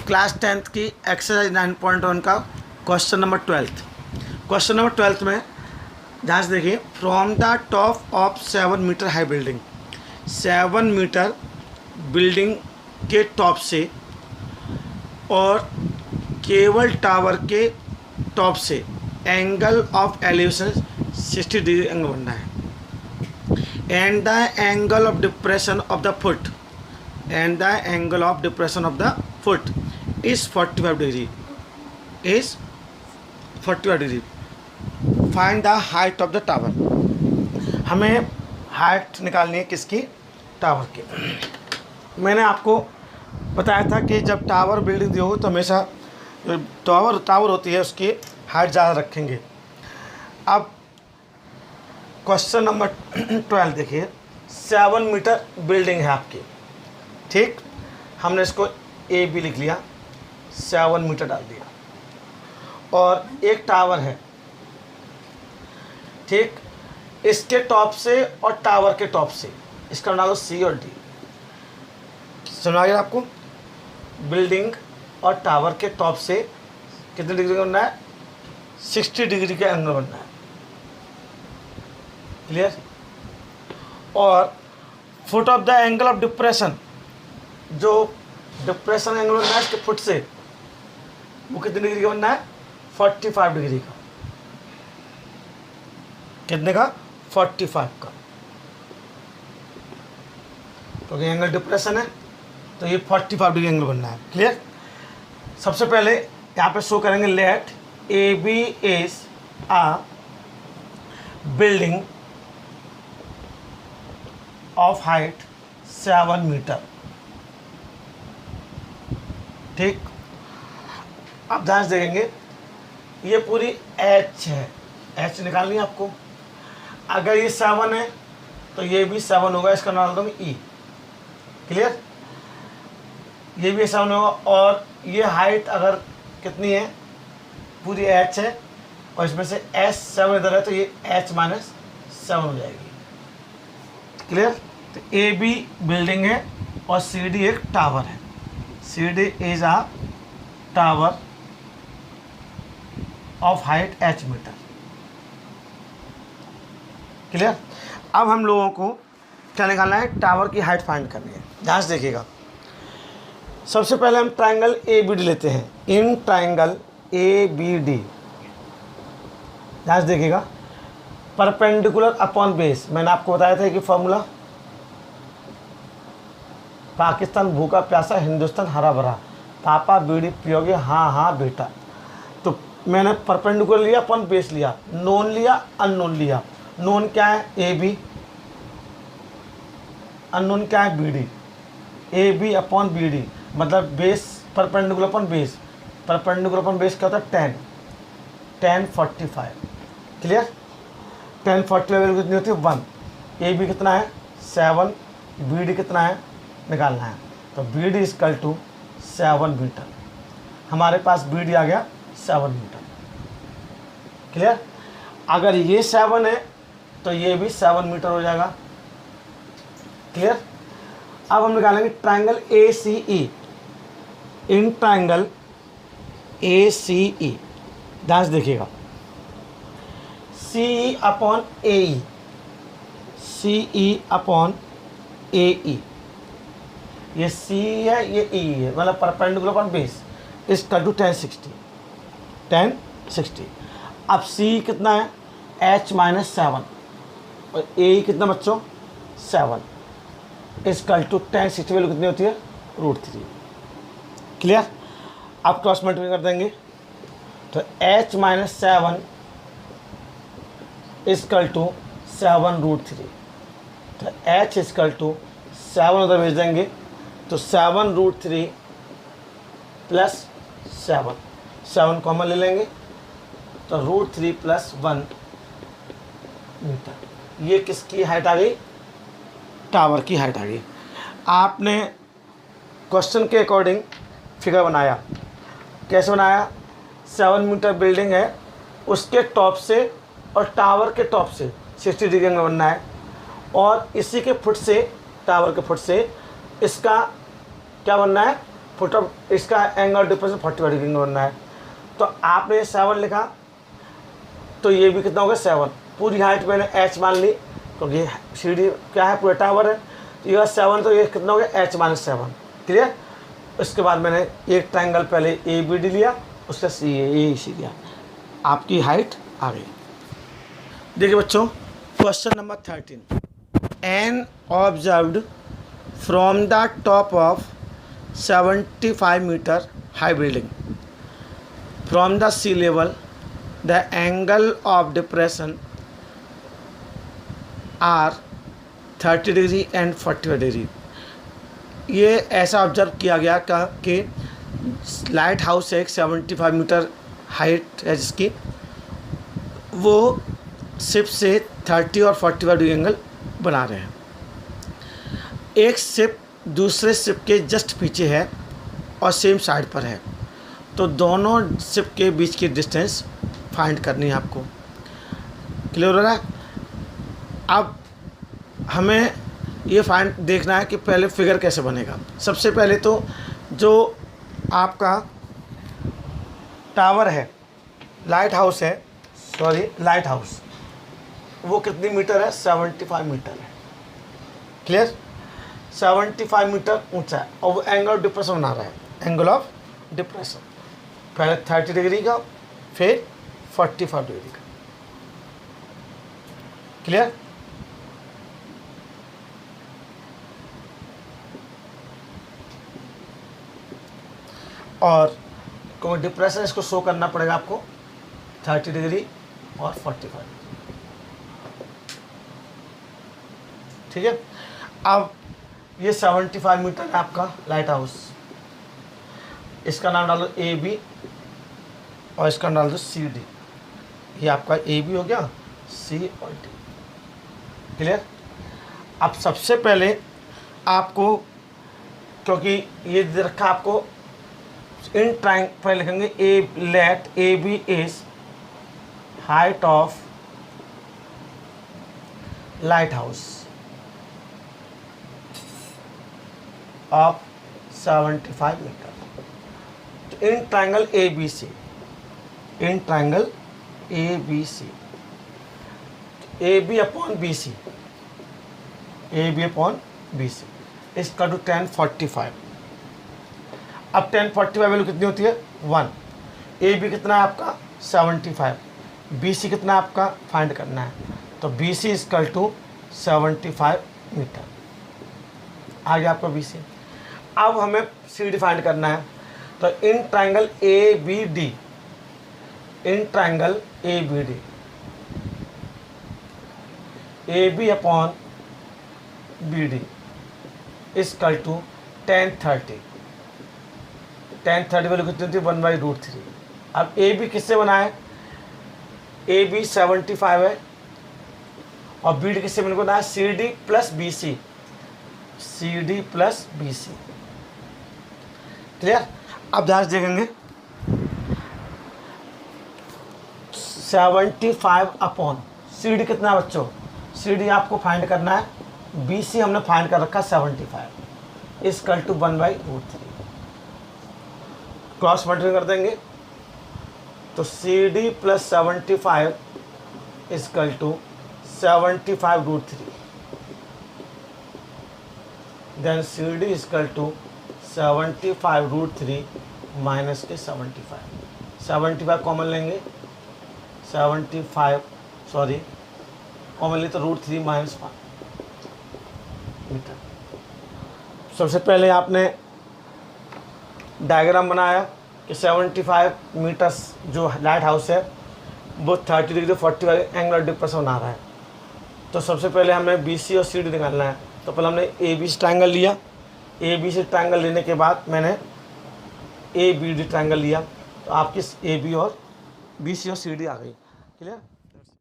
Class 10th की exercise 9.1 का question number 12th। Question number 12th में ध्यान से देखिए, from the top of 7 metre high building, 7 metre building के टॉप से और केबल टावर के टॉप से angle of elevation 60 degree angle बनना है। And the angle of depression of the foot is 45 degree. Find the height of the tower. हमें height निकालनी है किसकी? टावर की। मैंने आपको बताया था कि जब टावर बिल्डिंग दी हो तो हमेशा जो टावर होती है उसकी हाइट ज़्यादा रखेंगे। अब क्वेश्चन नंबर 12 देखिए, 7 मीटर बिल्डिंग है आपकी, ठीक। हमने इसको ए बी लिख लिया, 7 मीटर डाल दिया, और एक टावर है, ठीक। इसके टॉप से और टावर के टॉप से इसका बना दो सी और डी। समझ गया आपको? बिल्डिंग और टावर के टॉप से कितने डिग्री का बनना है? 60 डिग्री का एंगल बनना है। क्लियर? और foot of the angle of depression, जो डिप्रेशन एंगल बनना है इसके फुट से, वो कितने डिग्री का बनना है? 45 डिग्री का। कितने का? 45 का। तो ये एंगल डिप्रेशन है तो ये 45 डिग्री एंगल बनना है। क्लियर? सबसे पहले यहाँ पे शो करेंगे, let A B is a building of height 7 metre, ठीक। अब ध्यान से देखेंगे, ये पूरी एच है, एच निकालनी है आपको। अगर ये 7 है तो ये भी 7 होगा, इसका नाम दूंगा ई। क्लियर? ये भी 7 होगा, और ये हाइट अगर कितनी है? पूरी एच है, और इसमें से एच 7 इधर है तो ये एच माइनस 7 हो जाएगी। क्लियर? तो ए बी बिल्डिंग है और सी डी एक टावर है। C D is a tower of height H metre. Clear? अब हम लोगों को क्या निकालना है? टावर की हाइट फाइंड करनी है। ध्यान से देखिएगा, सबसे पहले हम ट्राइंगल ए बी डी लेते हैं। In triangle A B D, ध्यान से देखिएगा, परपेंडिकुलर अपॉन बेस, मैंने आपको बताया था कि फॉर्मूला, पाकिस्तान भूखा प्यासा, हिंदुस्तान हरा भरा, पापा बीड़ी पियोगे? हाँ हाँ बेटा। तो मैंने परपेंडिकुलर लिया, अपन बेस लिया, नोन लिया, अननोन लिया। नोन क्या है? A B. अननोन क्या है? B D. A B upon B D मतलब base perpendicular upon base. Perpendicular upon base क्या होता है? 10 45। क्लियर? 10 45 वैल्यू कितनी होती है? 1। ए बी कितना है? 7। बी डी कितना है? निकालना है। तो B D is equal to 7 metre. हमारे पास बी डी आ गया 7 मीटर। क्लियर? अगर ये 7 है तो ये भी 7 मीटर हो जाएगा। क्लियर? अब हम निकालेंगे triangle A C E. In triangle ए सी ई, ध्यान से देखिएगा, सी ई अपॉन ए ई, सी ई अपॉन ए ई, ये सी है, ये ई है, मतलब perpendicular upon base, is equal to 10 60। अब सी कितना है? एच माइनस 7, और ए कितना बच्चों? 7, इजकल टू 10 60 वैल्यू कितनी होती है? √3। क्लियर? अब क्रॉस मल्टीप्लाई कर देंगे तो एच माइनस 7 इजकल टू 7√3। तो एच इजकल टू 7 उधर भेज देंगे तो 7√3 प्लस 7 कॉमन ले लेंगे तो √3 + 1 मीटर। ये किसकी हाइट आ गई? टावर की हाइट आ गई। आपने क्वेश्चन के अकॉर्डिंग फिगर बनाया। कैसे बनाया? 7 मीटर बिल्डिंग है, उसके टॉप से और टावर के टॉप से 60 डिग्री एंगल बनना है, और इसी के फुट से, टावर के फुट से इसका क्या बनना है? फुट ऑफ इसका एंगल डिफरेंस 45 डिग्री बनना है। तो आपने 7 लिखा, तो ये भी कितना होगा 7। पूरी हाइट मैंने h मान ली, क्योंकि सीढ़ी क्या है, पूरा टावर है, तो ये 7, तो ये कितना हो गया h-7। क्लियर। उसके बाद मैंने एक ट्रायंगल पहले ए बी डी लिया, उसका सी ए सी लिया, आपकी हाइट आ गई। देखिए बच्चों, question number 13, an observed from the top of 75 metre high building from the sea level the angle of depression are 30 degree and 45 degree. ये ऐसा ऑब्जर्व किया गया कि लाइट हाउस है एक 75 मीटर हाइट है जिसकी, वो शिप से 30 और 45 डिग्री एंगल बना रहे हैं। एक शिप दूसरे शिप के जस्ट पीछे है और सेम साइड पर है, तो दोनों शिप के बीच की डिस्टेंस फाइंड करनी है आपको। क्लियर हो रहा है। अब हमें ये फाइंड देखना है कि पहले फिगर कैसे बनेगा। सबसे पहले तो जो आपका टावर है, लाइट हाउस है, लाइट हाउस, वो कितनी मीटर है, 75 मीटर है। क्लियर। 75 मीटर ऊंचा है और वो एंगल ऑफ डिप्रेशन बना रहा है, एंगल ऑफ डिप्रेशन पहले 30 डिग्री का, फिर 45 डिग्री का। क्लियर। और डिप्रेशन इसको शो करना पड़ेगा आपको 30 डिग्री और 45। ठीक है। अब ये 75 मीटर है आपका लाइट हाउस, इसका नाम डालो ए बी और इसका नाम डाल दो सी डी। ये आपका ए बी हो गया, सी और डी। क्लियर। अब सबसे पहले आपको, क्योंकि ये दे रखा आपको इन ट्राइंग, पहले लिखेंगे A let A B is height of lighthouse of 75 metre. तो in triangle A B C, in triangle A B C, A B upon B C, A B upon B C इसका to 1045। अब 1045 value कितनी होती है 1। A B कितना है आपका 75, B C कितना आपका फाइंड करना है, तो B C equal to 75 metre आ गया आपका बी सी। अब हमें सी डी फाइंड करना है, तो in triangle A B D, in triangle A B D, A B upon B D is equal to 1030। 1030 value कितनी होती है 1/√3। अब ए बी किससे बना है, ए बी 75 है और बी डी किससे बना है, C D plus B C, C D plus B C. Clear. अब ध्यान से देखेंगे 75 अपॉन सी डी कितना बच्चों, सी डी आपको फाइंड करना है, बी सी हमने फाइंड कर रखा 75 इजकल टू 1/√3। क्रॉस मल्टीप्लाई कर देंगे तो C D plus 75 is equal to 75√3, then C D is equal to 75√3 minus के 75 कॉमन लेंगे, 75 सॉरी कॉमन ले तो √3 माइनस 5 मीटर। सबसे पहले आपने डायग्राम बनाया कि 75 मीटर्स जो लाइट हाउस है वो 30 डिग्री 45 एंगल डिप्रेशन बना रहा है। तो सबसे पहले हमें बी सी और सी डी निकालना है, तो पहले हमने ए बी सी ट्रायंगल लिया, ए बी सी ट्रायंगल लेने के बाद मैंने ए बी डी ट्रायंगल लिया, तो आपकी ए बी और बी सी और सी डी आ गई। क्लियर।